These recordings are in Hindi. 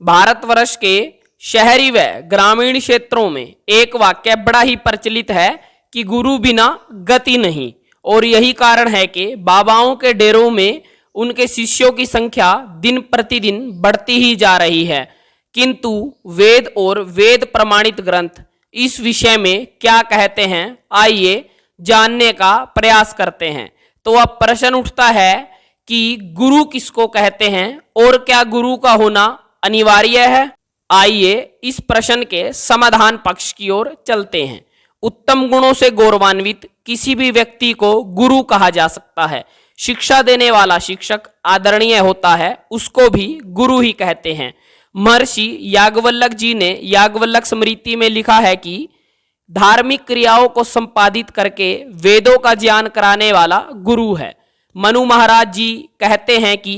भारतवर्ष के शहरी व ग्रामीण क्षेत्रों में एक वाक्य बड़ा ही प्रचलित है कि गुरु बिना गति नहीं। और यही कारण है कि बाबाओं के डेरों में उनके शिष्यों की संख्या दिन प्रतिदिन बढ़ती ही जा रही है। किंतु वेद और वेद प्रमाणित ग्रंथ इस विषय में क्या कहते हैं, आइए जानने का प्रयास करते हैं। तो अब प्रश्न उठता है कि गुरु किसको कहते हैं और क्या गुरु का होना अनिवार्य है। आइए इस प्रश्न के समाधान पक्ष की ओर चलते हैं। उत्तम गुणों से गौरवान्वित किसी भी व्यक्ति को गुरु कहा जा सकता है। शिक्षा देने वाला शिक्षक आदरणीय होता है, उसको भी गुरु ही कहते हैं। महर्षि याज्ञवल्क्य जी ने याज्ञवल्क्य स्मृति में लिखा है कि धार्मिक क्रियाओं को संपादित करके वेदों का ज्ञान कराने वाला गुरु है। मनु महाराज जी कहते हैं कि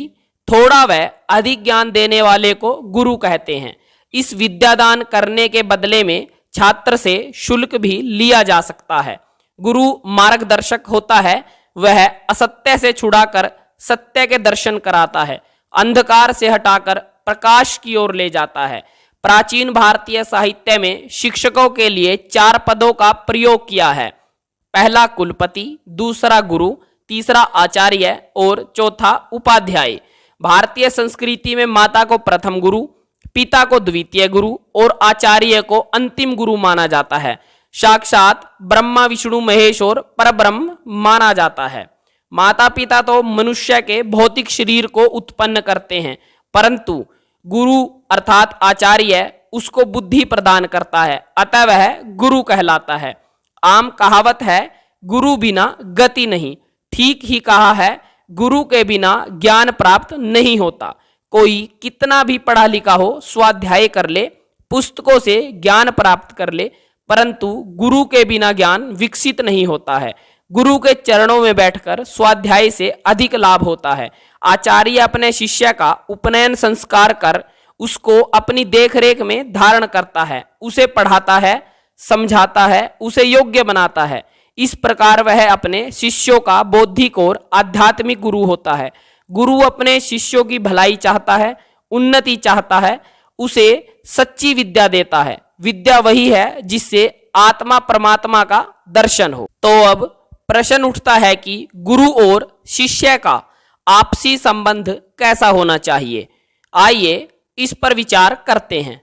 थोड़ा व अधिक ज्ञान देने वाले को गुरु कहते हैं। इस विद्यादान करने के बदले में छात्र से शुल्क भी लिया जा सकता है। गुरु मार्गदर्शक होता है, वह असत्य से छुड़ाकर सत्य के दर्शन कराता है, अंधकार से हटाकर प्रकाश की ओर ले जाता है। प्राचीन भारतीय साहित्य में शिक्षकों के लिए 4 पदों का प्रयोग किया है। पहला कुलपति, दूसरा गुरु, तीसरा आचार्य और चौथा उपाध्याय। भारतीय संस्कृति में माता को प्रथम गुरु, पिता को द्वितीय गुरु और आचार्य को अंतिम गुरु माना जाता है। साक्षात ब्रह्मा विष्णु महेश और परब्रह्म माना जाता है। माता पिता तो मनुष्य के भौतिक शरीर को उत्पन्न करते हैं, परंतु गुरु अर्थात आचार्य उसको बुद्धि प्रदान करता है, अतः वह गुरु कहलाता है। आम कहावत है, गुरु बिना गति नहीं। ठीक ही कहा है, गुरु के बिना ज्ञान प्राप्त नहीं होता। कोई कितना भी पढ़ा लिखा हो, स्वाध्याय कर ले, पुस्तकों से ज्ञान प्राप्त कर ले, परंतु गुरु के बिना ज्ञान विकसित नहीं होता है। गुरु के चरणों में बैठकर स्वाध्याय से अधिक लाभ होता है। आचार्य अपने शिष्य का उपनयन संस्कार कर उसको अपनी देखरेख में धारण करता है, उसे पढ़ाता है, समझाता है, उसे योग्य बनाता है। इस प्रकार वह अपने शिष्यों का बौद्धिक और आध्यात्मिक गुरु होता है। गुरु अपने शिष्यों की भलाई चाहता है, उन्नति चाहता है, उसे सच्ची विद्या देता है। विद्या वही है जिससे आत्मा परमात्मा का दर्शन हो। तो अब प्रश्न उठता है कि गुरु और शिष्य का आपसी संबंध कैसा होना चाहिए। आइए इस पर विचार करते हैं।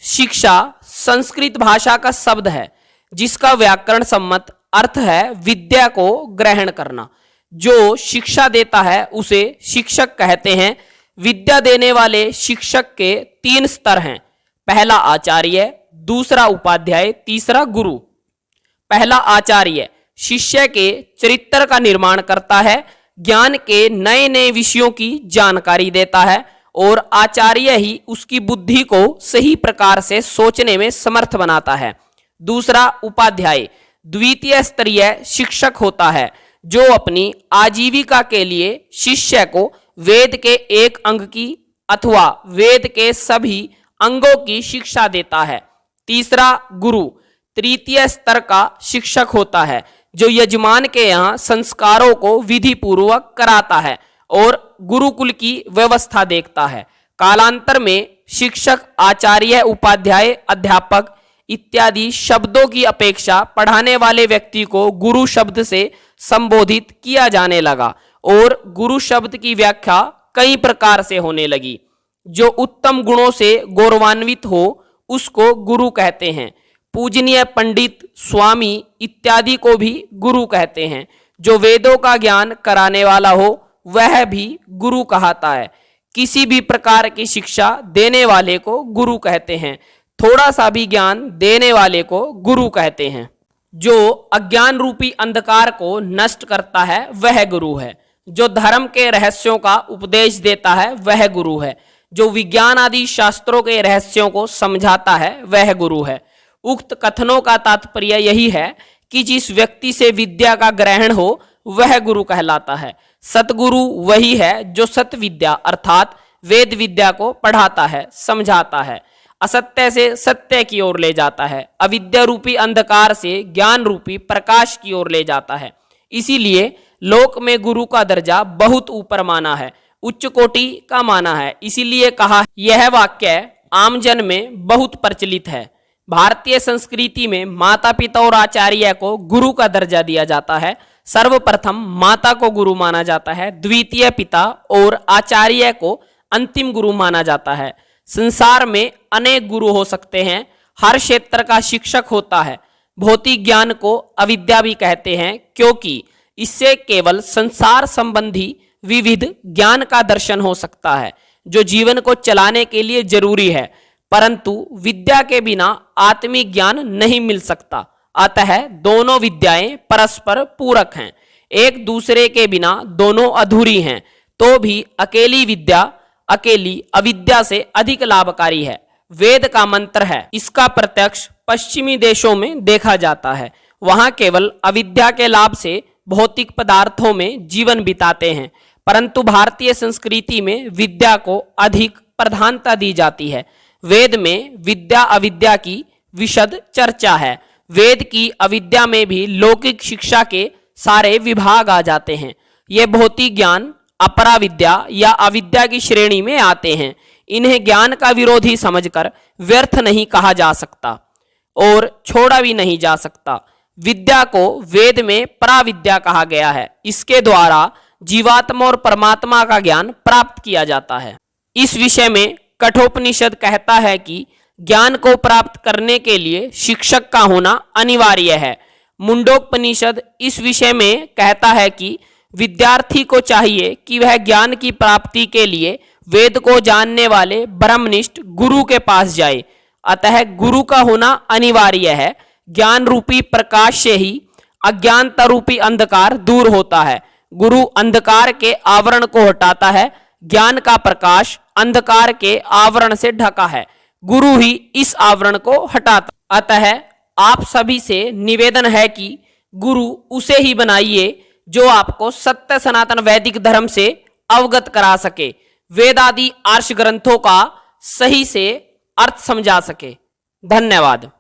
शिक्षा संस्कृत भाषा का शब्द है जिसका व्याकरण सम्मत अर्थ है विद्या को ग्रहण करना। जो शिक्षा देता है उसे शिक्षक कहते हैं। विद्या देने वाले शिक्षक के 3 स्तर हैं। पहला आचार्य, दूसरा उपाध्याय, तीसरा गुरु। पहला आचार्य शिष्य के चरित्र का निर्माण करता है, ज्ञान के नए नए विषयों की जानकारी देता है और आचार्य ही उसकी बुद्धि को सही प्रकार से सोचने में समर्थ बनाता है। दूसरा उपाध्याय द्वितीय स्तरीय शिक्षक होता है जो अपनी आजीविका के लिए शिष्य को वेद के एक अंग की अथवा वेद के सभी अंगों की शिक्षा देता है। तीसरा गुरु तृतीय स्तर का शिक्षक होता है जो यजमान के यहाँ संस्कारों को विधि पूर्वक कराता है और गुरुकुल की व्यवस्था देखता है। कालांतर में शिक्षक, आचार्य, उपाध्याय, अध्यापक इत्यादि शब्दों की अपेक्षा पढ़ाने वाले व्यक्ति को गुरु शब्द से संबोधित किया जाने लगा और गुरु शब्द की व्याख्या कई प्रकार से होने लगी। जो उत्तम गुणों से गौरवान्वित हो उसको गुरु कहते हैं। पूजनीय पंडित, स्वामी इत्यादि को भी गुरु कहते हैं। जो वेदों का ज्ञान कराने वाला हो वह भी गुरु कहता है। किसी भी प्रकार की शिक्षा देने वाले को गुरु कहते हैं। थोड़ा सा भी ज्ञान देने वाले को गुरु कहते हैं। जो अज्ञान रूपी अंधकार को नष्ट करता है वह गुरु है। जो धर्म के रहस्यों का उपदेश देता है वह गुरु है। जो विज्ञान आदि शास्त्रों के रहस्यों को समझाता है वह गुरु है। उक्त कथनों का तात्पर्य यही है कि जिस व्यक्ति से विद्या का ग्रहण हो वह गुरु कहलाता है। सतगुरु वही है जो सत विद्या अर्थात वेद विद्या को पढ़ाता है, समझाता है, असत्य से सत्य की ओर ले जाता है, अविद्या रूपी अंधकार से ज्ञान रूपी प्रकाश की ओर ले जाता है। इसीलिए लोक में गुरु का दर्जा बहुत ऊपर माना है उच्च कोटि का माना है। इसीलिए कहा यह वाक्य आमजन में बहुत प्रचलित है। भारतीय संस्कृति में माता पिता और आचार्य को गुरु का दर्जा दिया जाता है। सर्वप्रथम माता को गुरु माना जाता है, द्वितीय पिता और आचार्य को अंतिम गुरु माना जाता है। संसार में अनेक गुरु हो सकते हैं, हर क्षेत्र का शिक्षक होता है। भौतिक ज्ञान को अविद्या भी कहते हैं, क्योंकि इससे केवल संसार संबंधी विविध ज्ञान का दर्शन हो सकता है, जो जीवन को चलाने के लिए जरूरी है। परंतु विद्या के बिना आत्मिक ज्ञान नहीं मिल सकता। अतः दोनों विद्याएं परस्पर पूरक हैं, एक दूसरे के बिना दोनों अधूरी हैं। तो भी अकेली विद्या अकेली अविद्या से अधिक लाभकारी है। वेद का मंत्र है, इसका प्रत्यक्ष पश्चिमी देशों में देखा जाता है। वहां केवल अविद्या के लाभ से भौतिक पदार्थों में जीवन बिताते हैं, परंतु भारतीय संस्कृति में विद्या को अधिक प्रधानता दी जाती है। वेद में विद्या अविद्या की विशद चर्चा है। वेद की अविद्या में भी लौकिक शिक्षा के सारे विभाग आ जाते हैं। ये भौतिक ज्ञान अपरा विद्या या अविद्या की श्रेणी में आते हैं। इन्हें ज्ञान का विरोधी समझकर व्यर्थ नहीं कहा जा सकता और छोड़ा भी नहीं जा सकता। विद्या को वेद में पराविद्या कहा गया है। इसके द्वारा जीवात्मा और परमात्मा का ज्ञान प्राप्त किया जाता है। इस विषय में कठोपनिषद कहता है कि ज्ञान को प्राप्त करने के लिए शिक्षक का होना अनिवार्य है। मुंडोपनिषद इस विषय में कहता है कि विद्यार्थी को चाहिए कि वह ज्ञान की प्राप्ति के लिए वेद को जानने वाले ब्रह्मनिष्ठ गुरु के पास जाए। अतः गुरु का होना अनिवार्य है। ज्ञान रूपी प्रकाश से ही अज्ञानता रूपी अंधकार दूर होता है। गुरु अंधकार के आवरण को हटाता है। ज्ञान का प्रकाश अंधकार के आवरण से ढका है, गुरु ही इस आवरण को हटाता। अतः आप सभी से निवेदन है कि गुरु उसे ही बनाइए जो आपको सत्य सनातन वैदिक धर्म से अवगत करा सके, वेद आदि आर्ष ग्रंथों का सही से अर्थ समझा सके। धन्यवाद।